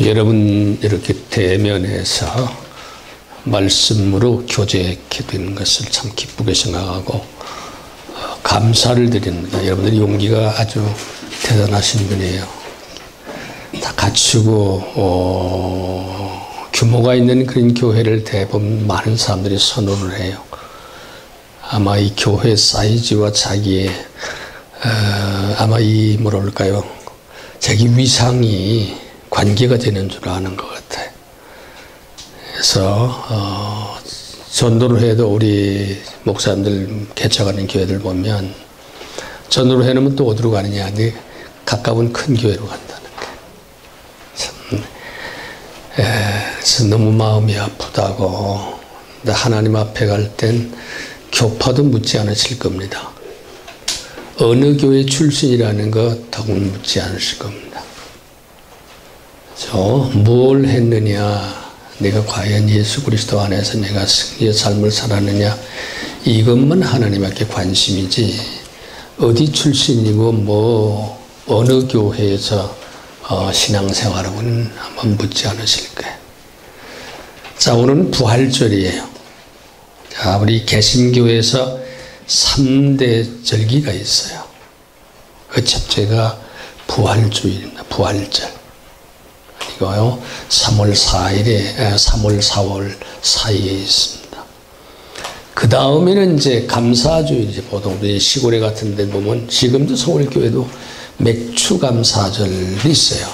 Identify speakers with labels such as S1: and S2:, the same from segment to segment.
S1: 여러분 이렇게 대면해서 말씀으로 교제하게 되는 것을 참 기쁘게 생각하고 감사를 드립니다. 여러분들의 용기가 아주 대단하신 분이에요. 다 갖추고 규모가 있는 그런 교회를 대부분 많은 사람들이 선호를 해요. 아마 이 교회 사이즈와 자기의 아마 이 뭐랄까요, 자기 위상이 관계가 되는 줄 아는 것 같아요. 그래서 전도를 해도 우리 목사님들 개척하는 교회들 보면 전도를 해놓으면 또 어디로 가느냐, 가까운 큰 교회로 간다는 게 참, 그래서 너무 마음이 아프다고. 근데 하나님 앞에 갈 땐 교파도 묻지 않으실 겁니다. 어느 교회 출신이라는 거 더욱 묻지 않으실 겁니다. 뭘 했느냐, 내가 과연 예수 그리스도 안에서 내가 승리의 삶을 살았느냐, 이것만 하나님께 관심이지 어디 출신이고 뭐 어느 교회에서 신앙생활하고는 한번 묻지 않으실 거예요. 자, 오늘은 부활절이에요. 자, 우리 개신교에서 3대 절기가 있어요. 그 첫째가 부활주일입니다. 부활절. 이거요, 3월 4월 사이에 있습니다. 그 다음에는 이제 감사주일이죠. 보통 우리 시골에 같은 데 보면, 지금도 서울교회도 맥주 감사절이 있어요.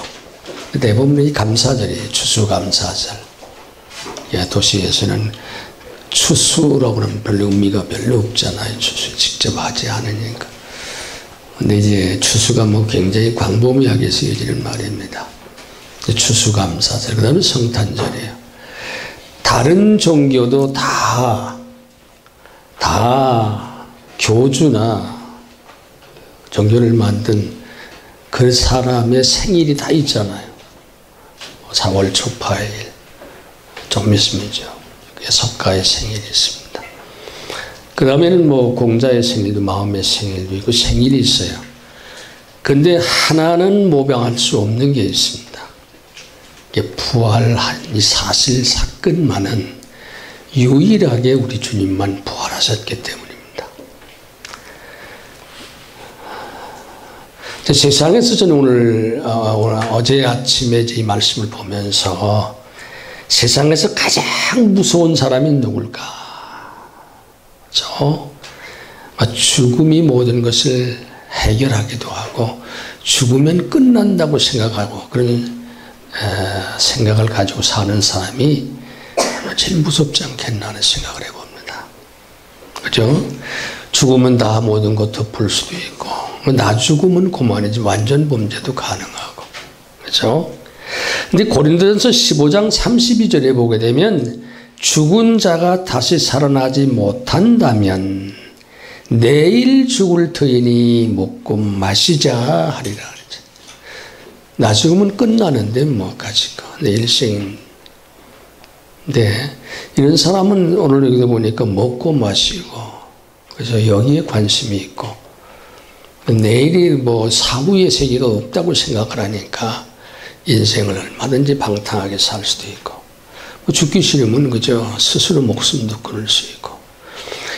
S1: 대부분 이 감사절이에요. 추수감사절. 도시에서는 추수라고 하면 별로 의미가 별로 없잖아요. 추수 직접 하지 않으니까. 근데 이제 추수가 뭐 굉장히 광범위하게 쓰여지는 말입니다. 추수감사절, 그 다음에 성탄절이에요. 다른 종교도 다 교주나 종교를 만든 그 사람의 생일이 다 있잖아요. 4월 초파일, 좀 있으면죠. 석가의 생일이 있습니다. 그 다음에는 뭐 공자의 생일도, 마음의 생일도 있고 생일이 있어요. 근데 하나는 모방할 수 없는 게 있습니다. 부활한 이 사실 사건만은 유일하게 우리 주님만 부활하셨기 때문입니다. 세상에서 저는 오늘 어제 아침에 이 말씀을 보면서 세상에서 가장 무서운 사람이 누굴까? 죽음이 모든 것을 해결하기도 하고 죽으면 끝난다고 생각하고 그런 생각을 가지고 사는 사람이 제일 무섭지 않겠나 하는 생각을 해봅니다. 그죠? 죽으면 다 모든 것 덮을 수도 있고, 나 죽으면 그만이지 완전 범죄도 가능하고, 그죠? 근데 고린도전서 15장 32절에 보게 되면 죽은 자가 다시 살아나지 못한다면 내일 죽을 터이니 먹고 마시자 하리라. 나 죽으면 끝나는데 뭐까지 거. 내일 생인데 이런 사람은 오늘 여기서 보니까 먹고 마시고, 그래서 여기에 관심이 있고, 내일이 뭐 사후의 세계가 없다고 생각을 하니까 인생을 얼마든지 방탕하게 살 수도 있고, 죽기 싫으면 그저 스스로 목숨도 끊을 수 있고,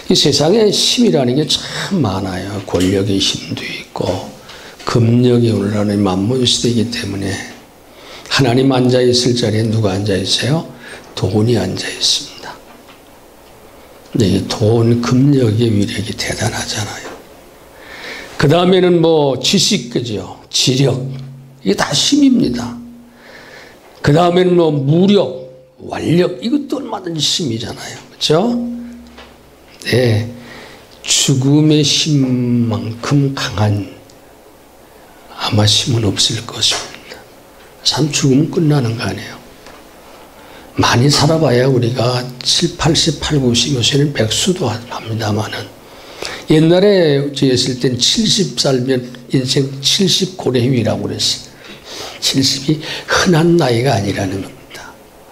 S1: 이 세상에 힘이라는 게 참 많아요. 권력의 힘도 있고 금력이 오늘날의 만물 시대이기 때문에 하나님 앉아 있을 자리에 누가 앉아 있어요? 돈이 앉아 있습니다. 근데 이 돈, 금력의 위력이 대단하잖아요. 그 다음에는 뭐 지식, 그죠? 지력, 이게 다 힘입니다. 그 다음에는 뭐 무력, 완력, 이것도 얼마든지 힘이잖아요. 그렇죠? 네, 죽음의 힘만큼 강한 아마 힘은 없을 것입니다. 참 죽으면 끝나는 거 아니에요. 많이 살아봐야 우리가 7, 80, 8, 90, 요새는 100수도 합니다만은, 옛날에 저였을 땐 70 살면 인생 70 고래휴이라고 그랬어요. 70이 흔한 나이가 아니라는 겁니다.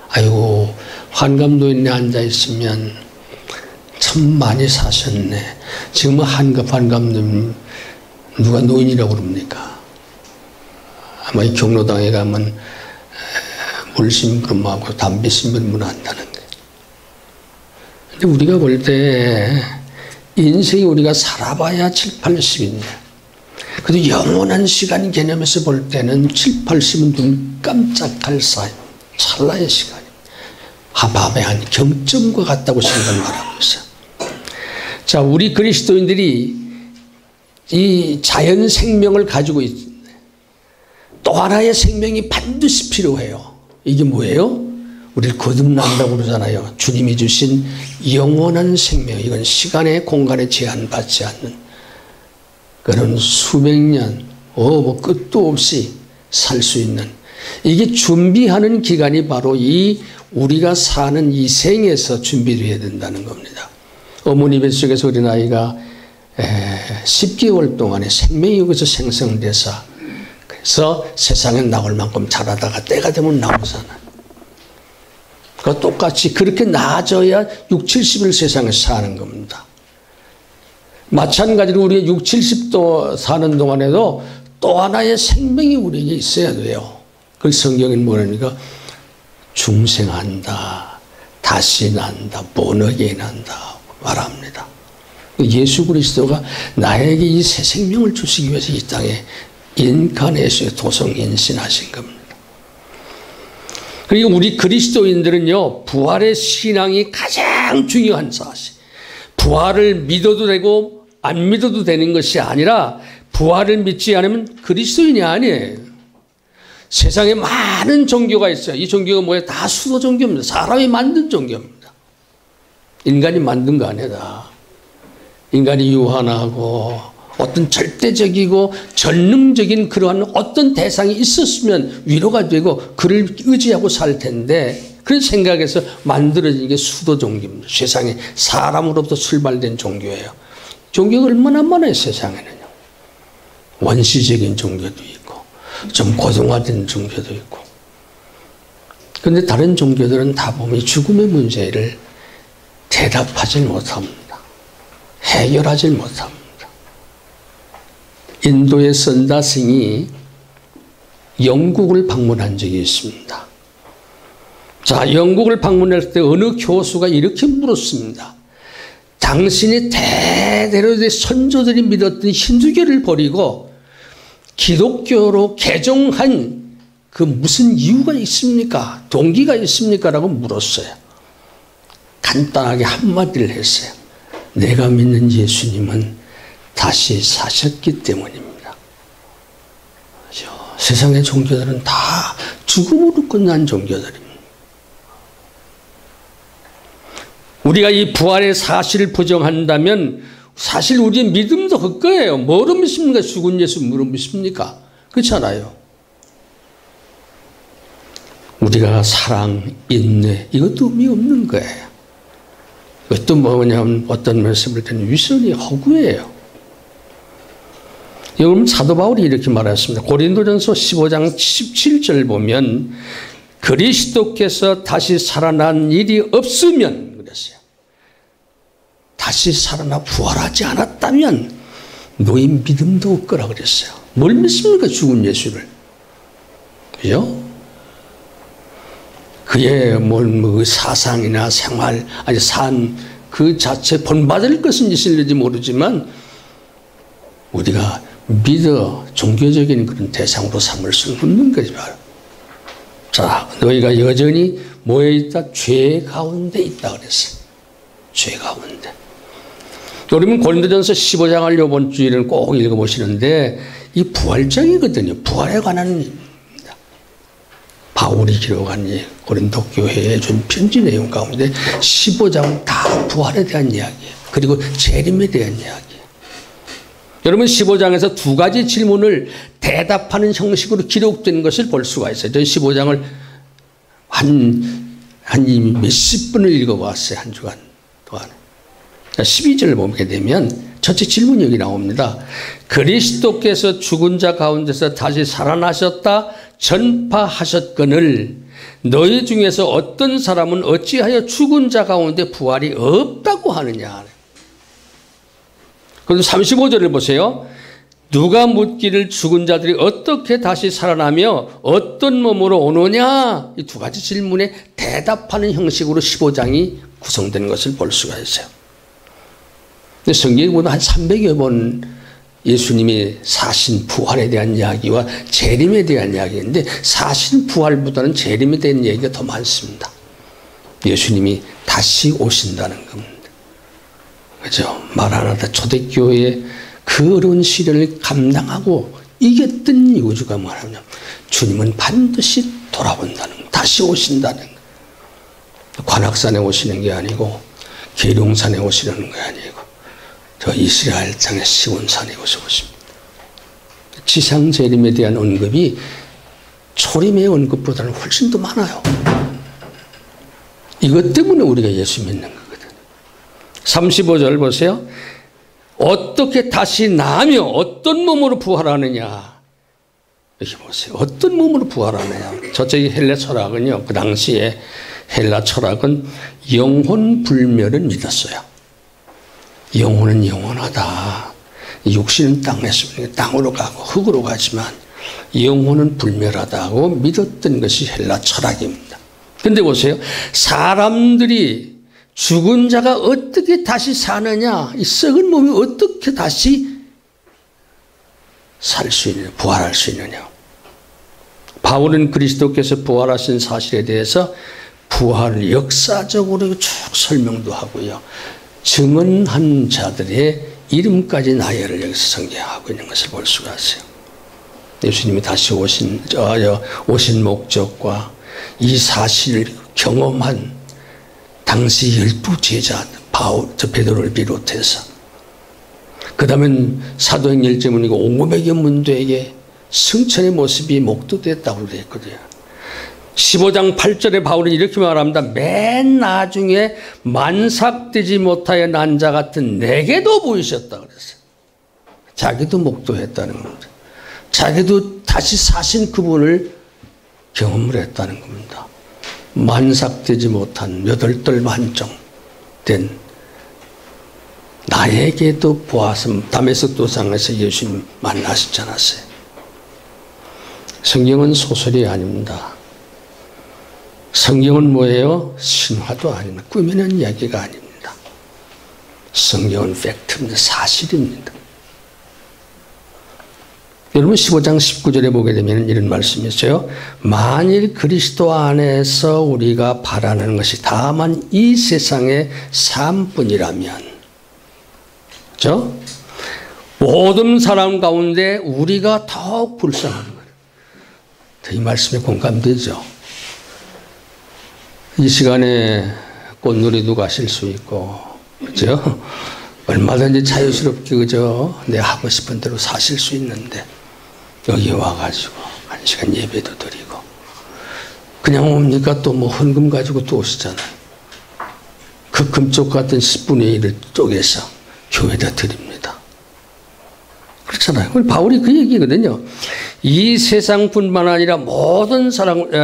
S1: 아이고, 환갑노인에 앉아있으면 참 많이 사셨네. 지금 환갑노인 누가 노인이라고 그럽니까? 아마 이 경로당에 가면 물심부름하고 담배심부름은 한다는 거예요. 근데 우리가 볼 때 인생이 우리가 살아봐야 7, 80이냐. 그래도 영원한 시간 개념에서 볼 때는 7, 80은 눈 깜짝할 사이, 찰나의 시간입니다. 밤의 한 경점과 같다고 생각을 말하고 있어요. 자, 우리 그리스도인들이 이 자연 생명을 가지고 있습니다. 또 하나의 생명이 반드시 필요해요. 이게 뭐예요? 우리를 거듭난다고 그러잖아요. 주님이 주신 영원한 생명. 이건 시간에 공간에 제한받지 않는 그런 수백 년, 뭐 끝도 없이 살 수 있는, 이게 준비하는 기간이 바로 이 우리가 사는 이 생에서 준비되어야 된다는 겁니다. 어머니 뱃속에서 어린아이가 10개월 동안에 생명이 여기서 생성돼서 그래서 세상에 나올 만큼 자라다가 때가 되면 나오잖아요. 그거 똑같이 그렇게 나아져야 6, 70일 세상에서 사는 겁니다. 마찬가지로 우리가 6, 70도 사는 동안에도 또 하나의 생명이 우리에게 있어야 돼요. 그 성경은 뭐라니까 중생한다, 다시 난다, 번역에 난다 말합니다. 예수 그리스도가 나에게 이 새 생명을 주시기 위해서 이 땅에 인카네이션의 도성인신하신 겁니다. 그리고 우리 그리스도인들은요, 부활의 신앙이 가장 중요한 사실. 부활을 믿어도 되고 안 믿어도 되는 것이 아니라 부활을 믿지 않으면 그리스도인이 아니에요. 세상에 많은 종교가 있어요. 이 종교가 뭐예요? 다 수도 종교입니다. 사람이 만든 종교입니다. 인간이 만든 거 아니다. 인간이 유한하고 어떤 절대적이고 전능적인 그러한 어떤 대상이 있었으면 위로가 되고 그를 의지하고 살 텐데 그런 생각에서 만들어진 게 수도 종교입니다. 세상에 사람으로부터 출발된 종교예요. 종교가 얼마나 많아요, 세상에는요. 원시적인 종교도 있고 좀 고등화된 종교도 있고. 그런데 다른 종교들은 다 보면 죽음의 문제를 대답하지 못합니다. 해결하지 못합니다. 인도의 선다승이 영국을 방문한 적이 있습니다. 자, 영국을 방문할 때 어느 교수가 이렇게 물었습니다. 당신이 대대로 선조들이 믿었던 힌두교를 버리고 기독교로 개종한 그 무슨 이유가 있습니까? 동기가 있습니까? 라고 물었어요. 간단하게 한마디를 했어요. 내가 믿는 예수님은 다시 사셨기 때문입니다. 그렇죠? 세상의 종교들은 다 죽음으로 끝난 종교들입니다. 우리가 이 부활의 사실을 부정한다면 사실 우리의 믿음도 헛거예요. 뭐로 믿습니까? 죽은 예수 뭐로 믿습니까? 그렇잖아요. 우리가 사랑, 인내 이것도 의미 없는 거예요. 이것도 뭐냐면 어떤 말씀을 드리는 위선이 허구예요. 여러분 사도 바울이 이렇게 말했습니다. 고린도전서 15장 17절 보면 그리스도께서 다시 살아난 일이 없으면 그랬어요. 다시 살아나 부활하지 않았다면 너희 믿음도 없거라 그랬어요. 뭘 믿습니까? 죽은 예수를. 그죠? 그의 뭐 사상이나 생활, 아니 산 그 자체 본받을 것은 있을지 모르지만 우리가 믿어 종교적인 그런 대상으로 삼을 수는 없는 거지. 자, 너희가 여전히 뭐에 있다? 죄 가운데 있다 그랬어요. 죄 가운데. 여러분 고린도전서 15장을 이번 주일은 꼭 읽어보시는데 이 부활장이거든요. 부활에 관한 일입니다. 바울이 기록한 고린도 교회에 준 편지 내용 가운데 15장은 다 부활에 대한 이야기예요. 그리고 재림에 대한 이야기예요. 여러분 15장에서 두 가지 질문을 대답하는 형식으로 기록된 것을 볼 수가 있어요. 저희 15장을 한 몇십 분을 읽어봤어요. 한 주간 동안. 12절을 보게 되면 첫째 질문이 여기 나옵니다. 그리스도께서 죽은 자 가운데서 다시 살아나셨다 전파하셨거늘 너희 중에서 어떤 사람은 어찌하여 죽은 자 가운데 부활이 없다고 하느냐. 그럼 35절을 보세요. 누가 묻기를 죽은 자들이 어떻게 다시 살아나며 어떤 몸으로 오느냐? 이 두 가지 질문에 대답하는 형식으로 15장이 구성된 것을 볼 수가 있어요. 근데 성경에 보면 한 300여 번 예수님이 사신 부활에 대한 이야기와 재림에 대한 이야기인데 사신 부활보다는 재림에 대한 얘기가 더 많습니다. 예수님이 다시 오신다는 겁니다. 그죠? 마라나다 초대교회의 그 어려운 시련을 감당하고 이겼던 이유가 뭐냐면 주님은 반드시 돌아온다는 것, 다시 오신다는 것. 관악산에 오시는 게 아니고 계룡산에 오시는 게 아니고 저 이스라엘 땅의 시온산에 오십니다. 지상 재림에 대한 언급이 초림의 언급보다는 훨씬 더 많아요. 이것 때문에 우리가 예수 믿는 거거든요. 35절 보세요. 어떻게 다시 나며 어떤 몸으로 부활하느냐. 이렇게 보세요. 어떤 몸으로 부활하느냐. 저쪽이 헬라 철학은요. 그 당시에 헬라 철학은 영혼 불멸을 믿었어요. 영혼은 영원하다. 육신은 땅으로 가고 흙으로 가지만 영혼은 불멸하다고 믿었던 것이 헬라 철학입니다. 그런데 보세요. 사람들이 죽은 자가 어떻게 다시 사느냐, 이 썩은 몸이 어떻게 다시 살 수 있느냐, 부활할 수 있느냐. 바울은 그리스도께서 부활하신 사실에 대해서 부활을 역사적으로 쭉 설명도 하고요. 증언한 자들의 이름까지 나열을 여기서 성경하고 있는 것을 볼 수가 있어요. 예수님이 다시 오신 목적과 이 사실을 경험한 당시 12제자 베드로를 비롯해서 그 다음엔 사도행전 1장은 500여 문도에게 승천의 모습이 목도됐다고 되어 있거든요. 15장 8절에 바울은 이렇게 말합니다. 맨 나중에 만삭되지 못하여 난 자 같은 내게도 보이셨다 그랬어요. 자기도 목도했다는 겁니다. 자기도 다시 사신 그분을 경험을 했다는 겁니다. 만삭되지 못한 몇 얼떨 만정된 나에게도 보아서 다메섹 도상에서 예수님 만나시지 않았어요. 성경은 소설이 아닙니다. 성경은 뭐예요? 신화도 아닙니다. 꾸미는 이야기가 아닙니다. 성경은 팩트입니다. 사실입니다. 여러분 15장 19절에 보게 되면 이런 말씀이 있어요. 만일 그리스도 안에서 우리가 바라는 것이 다만 이 세상의 삶뿐이라면, 그렇죠? 모든 사람 가운데 우리가 더욱 불쌍한 거예요. 이 말씀에 공감되죠? 이 시간에 꽃놀이도 가실 수 있고, 그죠? 얼마든지 자유스럽게, 그죠? 내 하고 싶은 대로 사실 수 있는데, 여기 와가지고, 1시간 예배도 드리고, 그냥 옵니까? 또 뭐 헌금 가지고 또 오시잖아요. 그 금쪽 같은 10분의 1을 쪼개서 교회에다 드립니다. 그렇잖아요. 바울이 그 얘기거든요. 이 세상뿐만 아니라 모든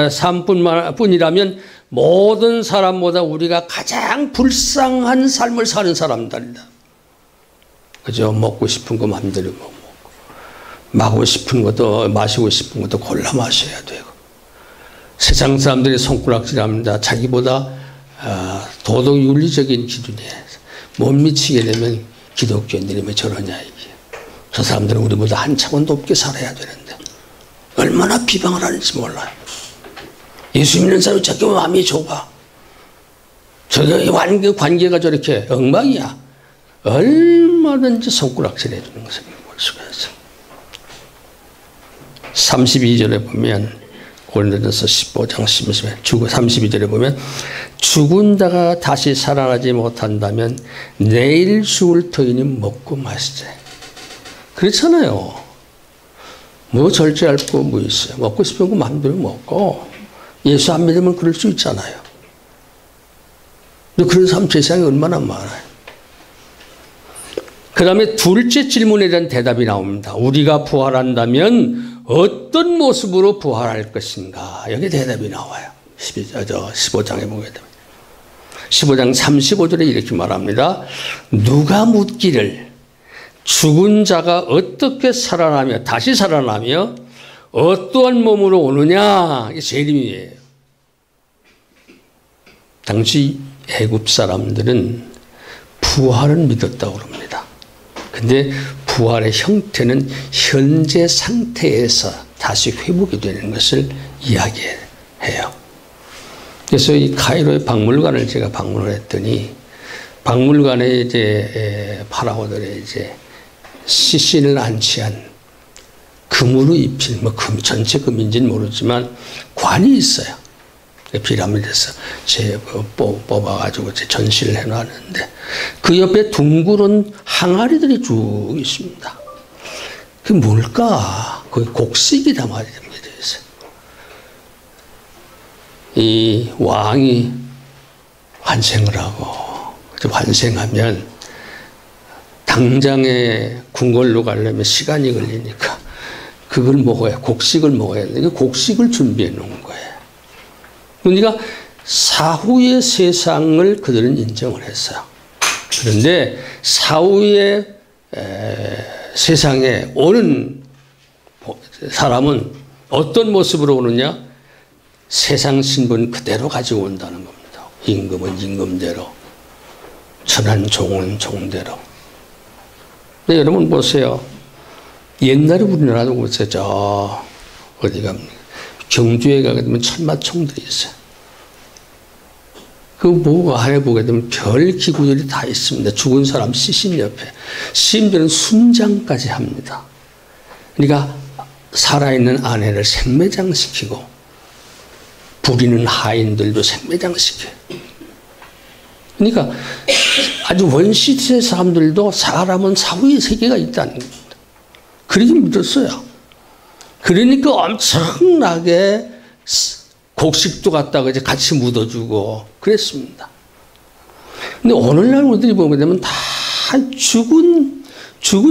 S1: 삶뿐이라면 모든 사람보다 우리가 가장 불쌍한 삶을 사는 사람들이다. 그죠? 먹고 싶은 거 마음대로 먹고, 마고 싶은 것도, 마시고 싶은 것도 골라 마셔야 되고, 세상 사람들이 손가락질합니다. 자기보다 도덕 윤리적인 기준에 못 미치게 되면 기독교인들이 왜 저러냐 이게. 저 사람들은 우리보다 한 차원 높게 살아야 되는데 얼마나 비방을 하는지 몰라요. 예수 믿는 사람이 저렇게 마음이 좁아. 저게 관계가 저렇게 엉망이야. 얼마든지 손가락질 해주는 것을 볼 수가 있어요. 32절에 보면 고린도전서 15장 32절에 보면 죽은 자가 다시 살아나지 못한다면 내일 죽을 터이니 먹고 마시자. 그렇잖아요. 뭐 절제할 거 뭐 있어요. 먹고 싶은 거 마음대로 먹고 예수 안 믿으면 그럴 수 있잖아요. 근데 그런 사람 세상에 얼마나 많아요. 그 다음에 둘째 질문에 대한 대답이 나옵니다. 우리가 부활한다면 어떤 모습으로 부활할 것인가? 여기 대답이 나와요. 15장에 보게 되면. 15장 35절에 이렇게 말합니다. 누가 묻기를 죽은 자가 어떻게 살아나며 다시 살아나며 어떠한 몸으로 오느냐, 이게 재림이에요. 당시 애굽 사람들은 부활을 믿었다고 합니다. 근데 부활의 형태는 현재 상태에서 다시 회복이 되는 것을 이야기해요. 그래서 이 카이로의 박물관을 제가 방문을 했더니 박물관에 이제 파라오들의 이제 시신을 안치한 금으로 입힌 전체 금인지는 모르지만 관이 있어요. 피라미드에서 뽑아가지고 전시를 해놨는데 그 옆에 둥그런 항아리들이 쭉 있습니다. 그게 뭘까? 거기 곡식이다 말이에요. 이 왕이 환생을 하고 환생하면 당장에 궁궐로 가려면 시간이 걸리니까 그걸 먹어야 곡식을 먹어야 되는데 곡식을 준비해 놓은 거예요. 그러니까 사후의 세상을 그들은 인정을 했어요. 그런데 사후의 세상에 오는 사람은 어떤 모습으로 오느냐? 세상 신분 그대로 가지고 온다는 겁니다. 임금은 임금대로, 천한 종은 종대로. 근데 여러분 보세요. 옛날에 우리나라도 보세요. 저 어디 갑니까? 경주에 가게 되면 천마총들이 있어요. 그 보고 안에 보게 되면 별 기구들이 다 있습니다. 죽은 사람 시신 옆에. 심지어는 순장까지 합니다. 그러니까 살아있는 아내를 생매장시키고 부리는 하인들도 생매장시켜요. 그러니까 아주 원시시대 사람들도 사람은 사후의 세계가 있다는 겁니다. 그렇게 믿었어요. 그러니까 엄청나게 곡식도 갖다가 이제 같이 묻어주고 그랬습니다. 근데 오늘날 우리들이 보게 되면 다 죽은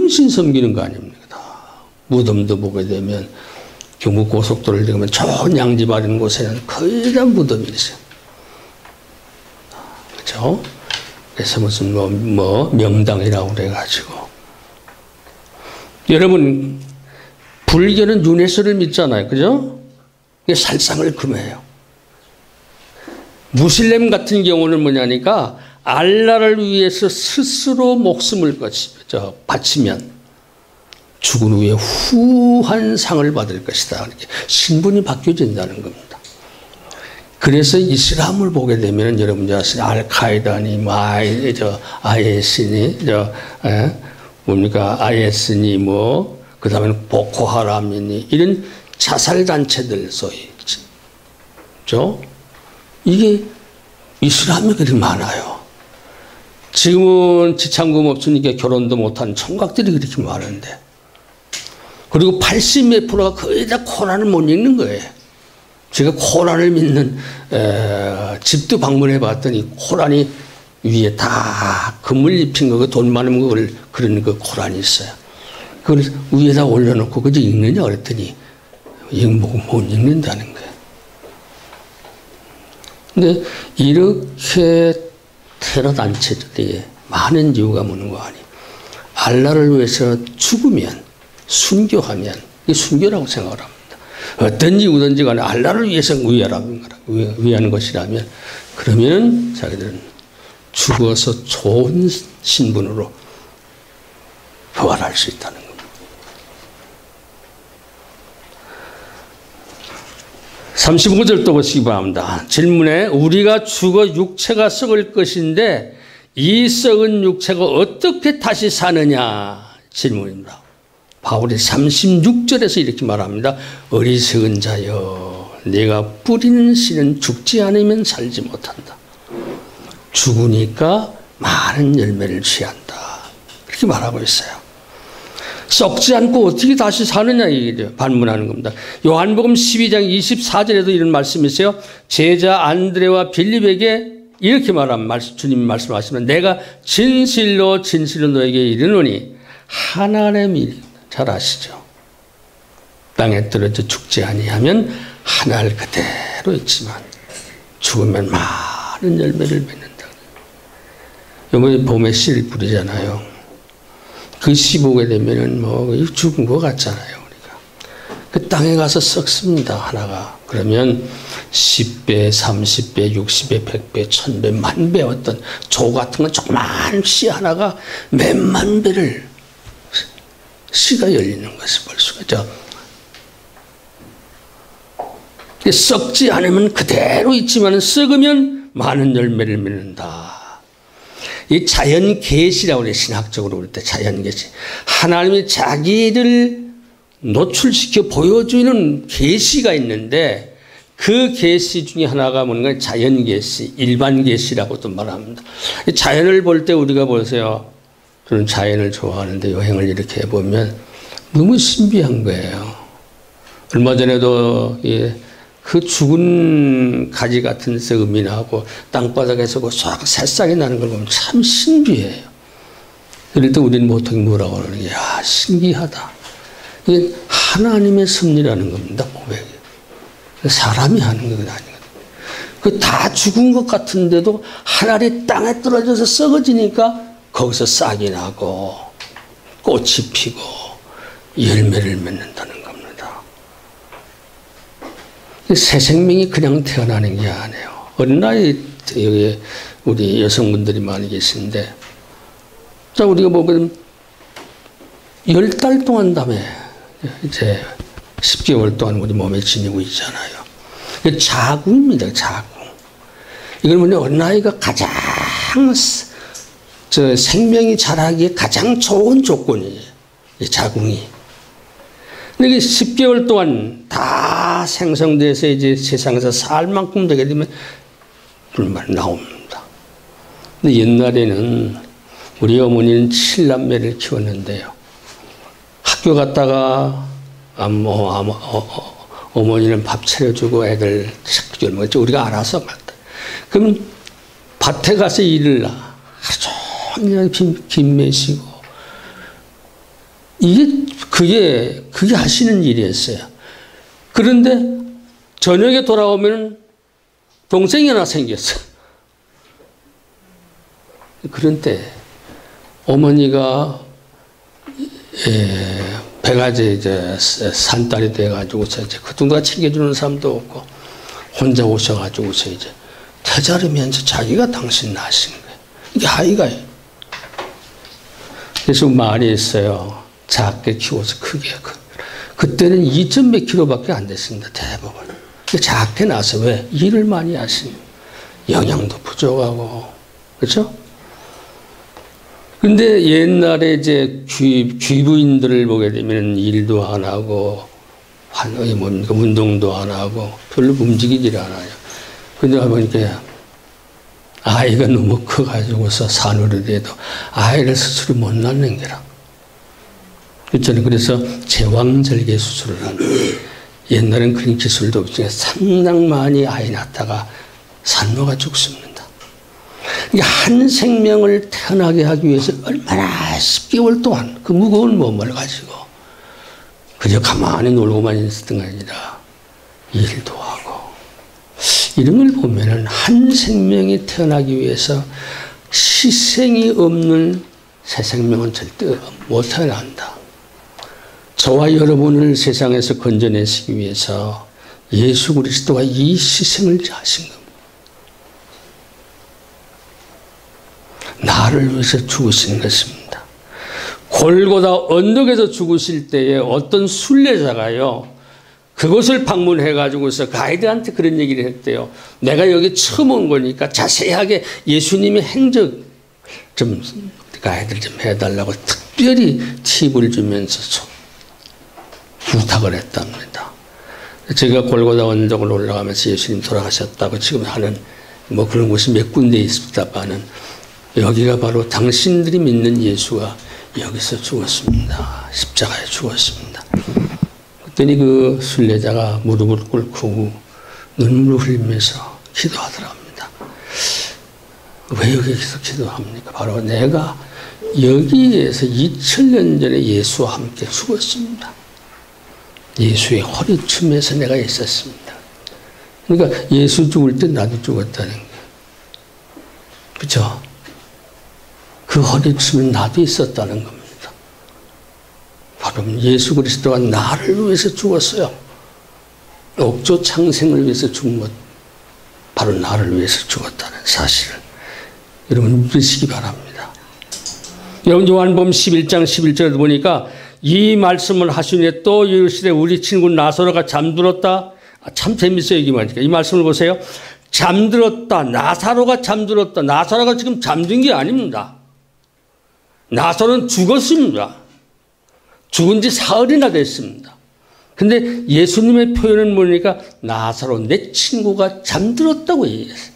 S1: 신 섬기는 거 아닙니까? 무덤도 보게 되면 경북 고속도로를 들어가면 좋은 양지 바른 곳에는 거의 다 무덤이 있어요. 그렇죠? 그래서 무슨 명당이라고 그래가지고 여러분 불교는 윤회설을 믿잖아요. 그죠? 살상을 금해요. 무슬림 같은 경우는 뭐냐니까 알라를 위해서 스스로 목숨을 바치면 죽은 후에 후한 상을 받을 것이다. 이렇게 신분이 바뀌어진다는 겁니다. 그래서 이슬람을 보게 되면 여러분들 아시죠? 알카에다니, IS니, IS니, 그 다음에 보코하람이니, 이런 자살단체들 소위. 그죠? 이게 이슬람이 그리 많아요. 지금은 지참금 없으니까 결혼도 못한 총각들이 그렇게 많은데. 그리고 80몇 프로가 거의 다 코란을 못 읽는 거예요. 제가 코란을 믿는 집도 방문해 봤더니 코란이 위에 다 금을 입힌 거, 돈 많은 걸 그런 그 코란이 있어요. 그걸 위에다 올려놓고 그저 읽느냐 그랬더니 못 읽는다는 거예요. 근데 이렇게 테러 단체들이 많은 이유가 뭐는 거 아니에요. 알라를 위해서 죽으면 순교하면 이게 순교라고 생각을 합니다. 어떤 이유든지 간에 알라를 위해서 위하는 것이라면 그러면 자기들은 죽어서 좋은 신분으로 부활할 수 있다는 겁니다. 35절 또 보시기 바랍니다. 질문에 우리가 죽어 육체가 썩을 것인데 이 썩은 육체가 어떻게 다시 사느냐 질문입니다. 바울이 36절에서 이렇게 말합니다. 어리석은 자여 내가 뿌리는 씨는 죽지 않으면 살지 못한다. 죽으니까 많은 열매를 취한다. 그렇게 말하고 있어요. 썩지 않고 어떻게 다시 사느냐 이게 반문하는 겁니다. 요한복음 12장 24절에도 이런 말씀이 있어요. 제자 안드레와 빌립에게 이렇게 주님이 말씀하시면 내가 진실로 진실로 너에게 이르노니 하나님이 잘 아시죠? 땅에 떨어져 죽지 아니하면 하늘 그대로 있지만 죽으면 많은 열매를 맺는다. 이번에 봄에 씨를 뿌리잖아요. 그 시 보게 되면은 뭐 죽은 것 같잖아요. 우리가 그 땅에 가서 썩습니다. 하나가. 그러면 10배, 30배, 60배, 100배, 1000배, 만배 어떤 조 같은 건 조그만 씨 하나가 몇만 배를 씨가 열리는 것을 볼 수가 있죠. 썩지 않으면 그대로 있지만 썩으면 많은 열매를 맺는다. 이 자연 계시라고 그래. 신학적으로 볼 때 자연 계시. 하나님이 자기를 노출시켜 보여주는 계시가 있는데 그 계시 중에 하나가 뭔가 자연 계시, 일반 계시라고도 말합니다. 자연을 볼 때 우리가 보세요. 저는 자연을 좋아하는데 여행을 이렇게 해보면 너무 신비한 거예요. 얼마 전에도 그 죽은 가지 같은 데서 음이 나고 땅바닥에서 그 싹 새싹이 나는 걸 보면 참 신비해요. 그럴 때 우리는 보통 뭐라고 그러는 게 야, 신기하다. 이게 하나님의 섭리라는 겁니다. 고백이. 사람이 하는 건 아니거든요. 그 다 죽은 것 같은데도 하늘이 땅에 떨어져서 썩어지니까 거기서 싹이 나고 꽃이 피고 열매를 맺는다는 겁니다. 새 생명이 그냥 태어나는 게 아니에요. 어느 나이에 여기 우리 여성분들이 많이 계신데, 자, 우리가 보면 10달 동안 다음에 이제 10개월 동안 우리 몸에 지니고 있잖아요. 자궁입니다, 자궁. 이걸 뭐냐, 어느 나이가 가장 생명이 자라기에 가장 좋은 조건이에요. 이 자궁이. 근데 10개월 동안 다 생성돼서 이제 세상에서 살 만큼 되게 되면 불만 나옵니다. 근데 옛날에는 우리 어머니는 7남매를 키웠는데요. 학교 갔다가 어머니는 밥 차려주고 애들 학교 먹었죠. 우리가 알아서 갔다. 그럼 밭에 가서 일을 하루 종일 김 매시고 그게 하시는 일이었어요. 그런데 저녁에 돌아오면 동생이 하나 생겼어. 그런 때 어머니가 배가 이제 산딸이 돼가지고 이제 그 누가 챙겨주는 사람도 없고 혼자 오셔가지고서 이제 태자르면서 자기가 당신 낳으신 거예요. 이게 아이가. 그래서 말이 있어요. 작게 키워서 크게. 그때는 2몇 킬로밖에 안 됐습니다. 대부분. 작게 나서 왜? 일을 많이 하시니. 영양도 부족하고. 그렇죠? 근데 옛날에 이제 귀부인들을 보게 되면 일도 안 하고, 운동도 안 하고, 별로 움직이질 않아요. 근데 보니까 아이가 너무 커가지고서 산후로돼도 아이를 스스로 못 낳는 게라. 저는 그래서 제왕절개 수술을 합니다. 옛날엔 그런 기술도 없으니까 상당 많이 아이 낳다가 산모가 죽습니다. 한 생명을 태어나게 하기 위해서 얼마나 10개월 동안 그 무거운 몸을 가지고 그저 가만히 놀고만 있었던 게 아니라 일도 하고 이런 걸 보면은 한 생명이 태어나기 위해서 희생이 없는 새 생명은 절대 못 태어난다. 저와 여러분을 세상에서 건져내시기 위해서 예수 그리스도가 이 희생을 하신 겁니다. 나를 위해서 죽으신 것입니다. 골고다 언덕에서 죽으실 때에 어떤 순례자가요, 그곳을 방문해가지고서 가이드한테 그런 얘기를 했대요. 내가 여기 처음 온 거니까 자세하게 예수님의 행적 좀 가이드를 좀 해달라고 특별히 팁을 주면서 부탁을 했답니다. 제가 골고다 언덕을 올라가면서 예수님 돌아가셨다고 지금 하는 뭐 그런 곳이 몇 군데 있습니다만은 여기가 바로 당신들이 믿는 예수가 여기서 죽었습니다. 십자가에 죽었습니다. 그랬더니 그 순례자가 무릎을 꿇고 눈물을 흘리면서 기도하더랍니다. 왜 여기서 기도합니까? 바로 내가 여기에서 2000년 전에 예수와 함께 죽었습니다. 예수의 허리춤에서 내가 있었습니다. 그러니까 예수 죽을 때 나도 죽었다는 거예요. 그렇죠? 그 허리춤에 나도 있었다는 겁니다. 그럼 예수 그리스도가 나를 위해서 죽었어요. 옥조 창생을 위해서 죽은 것, 바로 나를 위해서 죽었다는 사실을 여러분 믿으시기 바랍니다. 여러분 요한복음 11장 11절에 보니까 이 말씀을 하시니 또 이르시되 우리 친구 나사로가 잠들었다. 참 재밌어요. 이게 말이니까 이 말씀을 보세요. 잠들었다. 나사로가 잠들었다. 나사로가 지금 잠든 게 아닙니다. 나사로는 죽었습니다. 죽은 지 사흘이나 됐습니다. 근데 예수님의 표현은 뭐니까 나사로 내 친구가 잠들었다고 얘기했어요.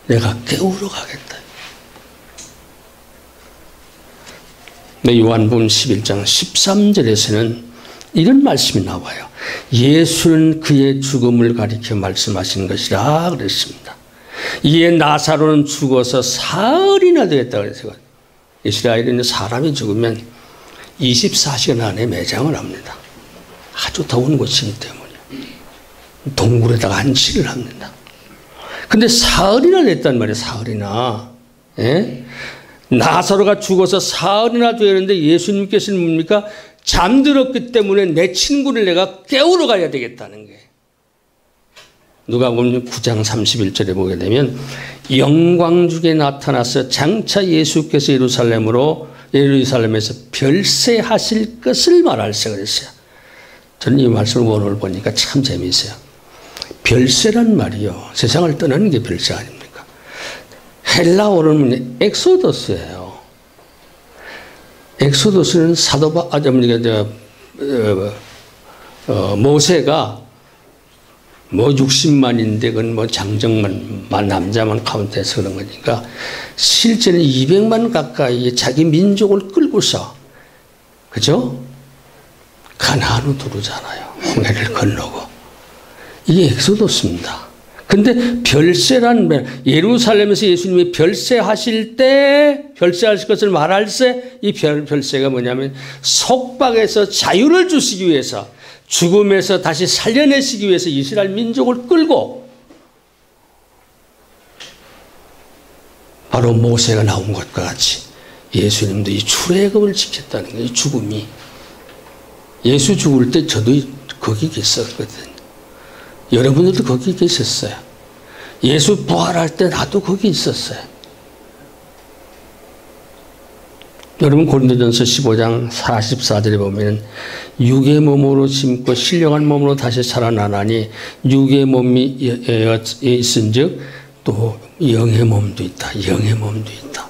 S1: 내가 깨우러 가겠다. 네, 요한복음 11장 13절에서는 이런 말씀이 나와요. 예수는 그의 죽음을 가리켜 말씀하신 것이라 그랬습니다. 이에 나사로는 죽어서 사흘이나 되었다고 그랬어요. 이스라엘에는 사람이 죽으면 24시간 안에 매장을 합니다. 아주 더운 곳이기 때문에 동굴에다가 안치를 합니다. 근데 사흘이나 됐단 말이에요. 사흘이나. 예? 나사로가 죽어서 사흘이나 되었는데 예수님께서는 뭡니까? 잠들었기 때문에 내 친구를 내가 깨우러 가야 되겠다는 게. 누가복음 9장 31절에 보게 되면 영광 중에 나타나서 장차 예수께서 예루살렘에서 별세하실 것을 말할세 그랬어요. 저는 이 말씀을 원어를 보니까 참 재미있어요. 별세란 말이요. 세상을 떠나는 게 별세 아닙니까? 헬라어로는 엑소더스예요. 엑소더스는 모세가 뭐 60만인데 그건 뭐 장정만 남자만 카운트해서 그런 거니까 실제는 200만 가까이 자기 민족을 끌고서 그죠? 가나안으로 들어오잖아요. 홍해를 건너고 이게 엑소더스입니다. 근데 별세란 예루살렘에서 예수님이 별세하실 때 별세하실 것을 말할세 이 별세가 뭐냐면 속박에서 자유를 주시기 위해서 죽음에서 다시 살려내시기 위해서 이스라엘 민족을 끌고 바로 모세가 나온 것과 같이 예수님도 이 출애굽을 지켰다는 거예요. 죽음이. 예수 죽을 때 저도 거기 계셨거든요. 여러분들도 거기 계셨어요. 예수 부활할 때 나도 거기 있었어요. 여러분 고린도전서 15장 44절에 보면 육의 몸으로 심고 신령한 몸으로 다시 살아나나니 육의 몸이 있은즉 또 영의 몸도 있다. 영의 몸도 있다.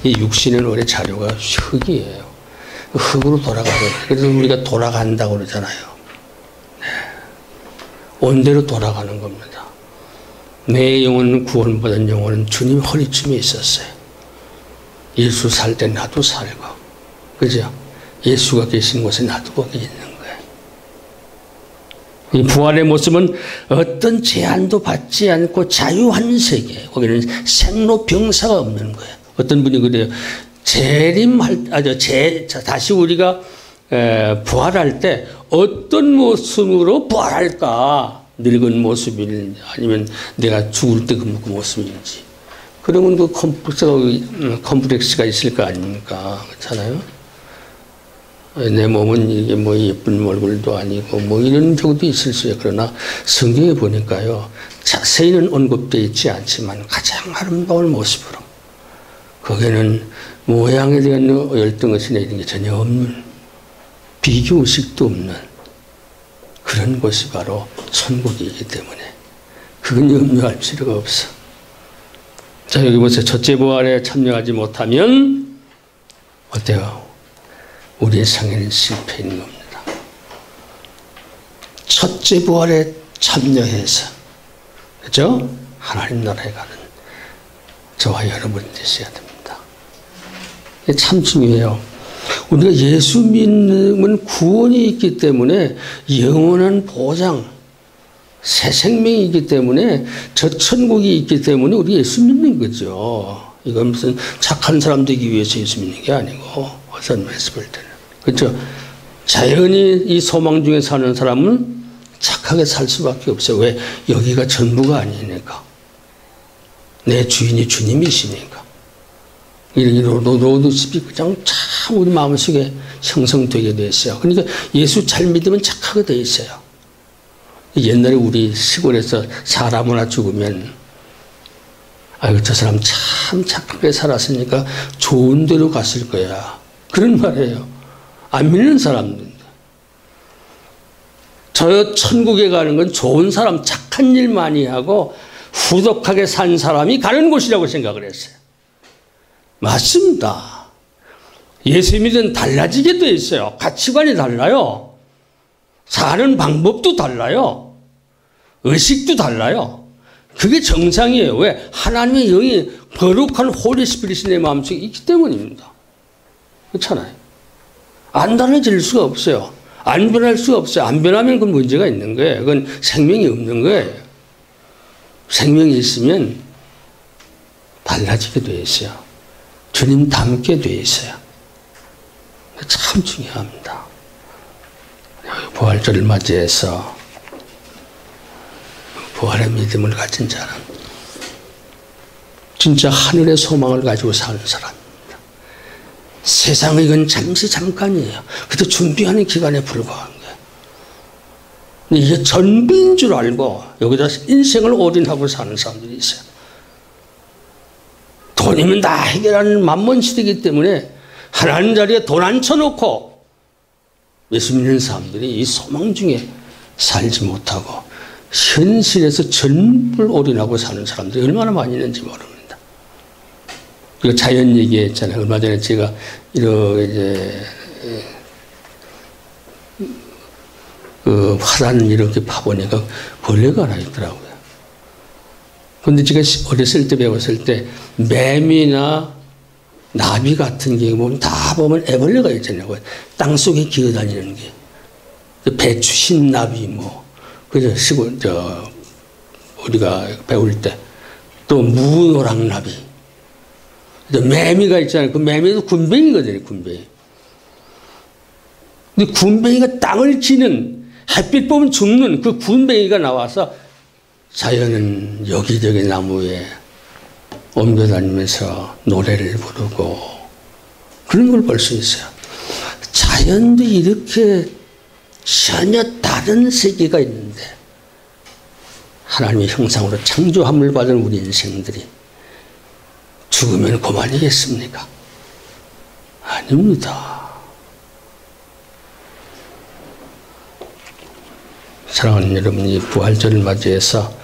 S1: 이 육신은 원래 자료가 흙이에요. 흙으로 돌아가거든요. 그래서 우리가 돌아간다고 그러잖아요. 네. 온대로 돌아가는 겁니다. 내 영혼은 구원받은 영혼은 주님 허리춤에 있었어요. 예수 살 때 나도 살고, 그죠? 예수가 계신 곳에 나도 거기 있는 거예요. 이 부활의 모습은 어떤 제한도 받지 않고 자유한 세계, 거기는 생로병사가 없는 거예요. 어떤 분이 그래요. 다시 우리가 부활할 때 어떤 모습으로 부활할까? 늙은 모습인지 아니면 내가 죽을 때 그 모습인지. 그러면 그 컴플렉스가 있을 거 아닙니까? 그렇잖아요? 내 몸은 이게 뭐 예쁜 얼굴도 아니고 뭐 이런 경우도 있을 수 있어요. 그러나 성경에 보니까요. 자세히는 언급되어 있지 않지만 가장 아름다운 모습으로 거기는 모양에 대한 열등의식이나 이런 게 전혀 없는 비교의식도 없는 그런 곳이 바로 천국이기 때문에 그건 염려할 필요가 없어. 자, 여기 보세요. 첫째 부활에 참여하지 못하면 어때요? 우리의 상해는 실패인 겁니다. 첫째 부활에 참여해서 그죠? 하나님 나라에 가는 저와 여러분이 되셔야 됩니다. 이게 참 중요해요. 우리가 예수 믿는 구원이 있기 때문에 영원한 보장 새 생명이기 때문에 저 천국이 있기 때문에 우리 예수 믿는 거죠. 이건 무슨 착한 사람 되기 위해서 예수 믿는 게 아니고 어떤 말씀을 때는 그렇죠. 자연히 이 소망 중에 사는 사람은 착하게 살 수밖에 없어요. 왜? 여기가 전부가 아니니까. 내 주인이 주님이시니까. 이런 로드십이 그냥 참 우리 마음속에 형성되게 돼 있어요. 그러니까 예수 잘 믿으면 착하게 돼 있어요. 옛날에 우리 시골에서 사람 하나 죽으면 아유 저 사람 참 착하게 살았으니까 좋은 데로 갔을 거야. 그런 말이에요. 안 믿는 사람들. 저 천국에 가는 건 좋은 사람, 착한 일 많이 하고 후덕하게 산 사람이 가는 곳이라고 생각을 했어요. 맞습니다. 예수 믿으면 달라지게 돼 있어요. 가치관이 달라요. 사는 방법도 달라요. 의식도 달라요. 그게 정상이에요. 왜? 하나님의 영이 거룩한 홀리 스피릿이 내 마음속에 있기 때문입니다. 그렇잖아요. 안 달라질 수가 없어요. 안 변할 수가 없어요. 안 변하면 그 문제가 있는 거예요. 그건 생명이 없는 거예요. 생명이 있으면 달라지게 돼 있어요. 주님 닮게 돼 있어요. 참 중요합니다. 부활절을 맞이해서 부활의 믿음을 가진 자는 진짜 하늘의 소망을 가지고 사는 사람입니다. 세상은 이건 잠시 잠깐이에요. 그때 준비하는 기간에 불과한 거예요. 이게 전부인 줄 알고 여기다 인생을 올인하고 사는 사람들이 있어요. 돈이면 다 해결하는 만몬 시대이기 때문에 하나님 자리에 돈 앉혀놓고 예수 믿는 사람들이 이 소망 중에 살지 못하고 현실에서 전부를 올인하고 사는 사람들이 얼마나 많이 있는지 모릅니다. 그 자연 얘기했잖아요. 얼마 전에 제가 이렇게 그 화단 이렇게 파보니까 벌레가 하나 있더라고요. 근데 제가 어렸을 때 배웠을 때 매미나 나비 같은 게 보면 다 보면 애벌레가 있잖아요. 땅속에 기어다니는 게. 배추 흰나비 뭐. 그죠? 우리가 배울 때. 또 무노랑나비. 매미가 있잖아요. 그 매미도 군뱅이거든요. 군뱅이. 근데 군뱅이가 땅을 치는 햇빛 보면 죽는 그 군뱅이가 나와서 자연은 여기저기 나무에 옮겨다니면서 노래를 부르고 그런 걸 볼 수 있어요. 자연도 이렇게 전혀 다른 세계가 있는데 하나님의 형상으로 창조함을 받은 우리 인생들이 죽으면 그만이겠습니까? 아닙니다. 사랑하는 여러분, 이 부활절을 맞이해서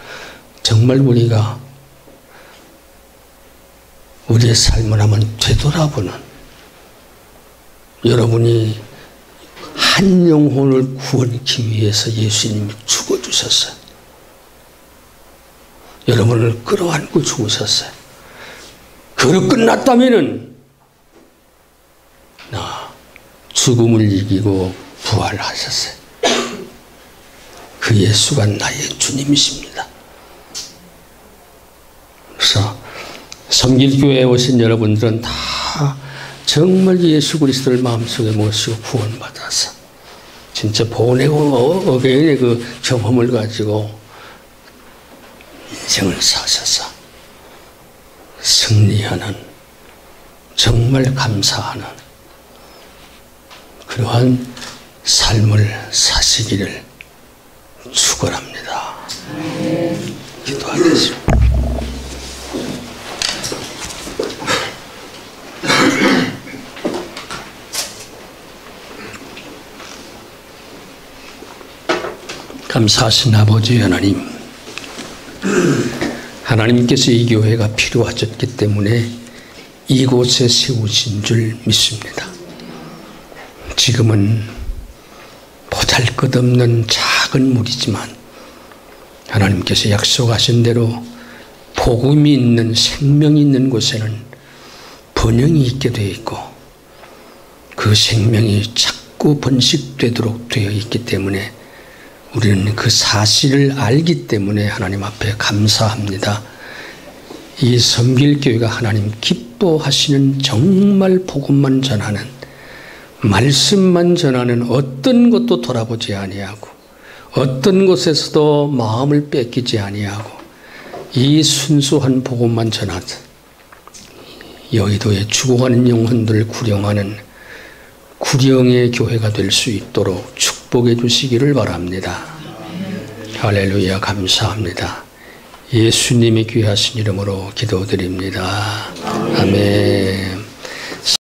S1: 정말 우리가 우리의 삶을 한번 되돌아보는, 여러분이 한 영혼을 구원하기 위해서 예수님이 죽어주셨어요. 여러분을 끌어안고 죽으셨어요. 그로 끝났다면은 죽음을 이기고 부활하셨어요. 그 예수가 나의 주님이십니다. 그래서 섬길교회에 오신 여러분들은 다 정말 예수 그리스도를 마음속에 모시고 구원받아서 진짜 보내고 어게인의 그 경험을 가지고 인생을 사셔서 승리하는, 정말 감사하는 그러한 삶을 사시기를 축원합니다. 기도하겠습니다. 감사하신 아버지 하나님, 하나님께서 이 교회가 필요하셨기 때문에 이곳에 세우신 줄 믿습니다. 지금은 보잘것없는 작은 무리지만 하나님께서 약속하신 대로 복음이 있는, 생명이 있는 곳에는 번영이 있게 되어 있고 그 생명이 자꾸 번식되도록 되어 있기 때문에 우리는 그 사실을 알기 때문에 하나님 앞에 감사합니다. 이 섬길교회가 하나님 기뻐하시는 정말 복음만 전하는, 말씀만 전하는, 어떤 것도 돌아보지 아니하고 어떤 곳에서도 마음을 뺏기지 아니하고 이 순수한 복음만 전하듯 여의도에 죽어가는 영혼들 구령하는 구령의 교회가 될 수 있도록 축복해 주시기를 바랍니다. 할렐루야. 감사합니다. 예수님의 귀하신 이름으로 기도드립니다. 아멘.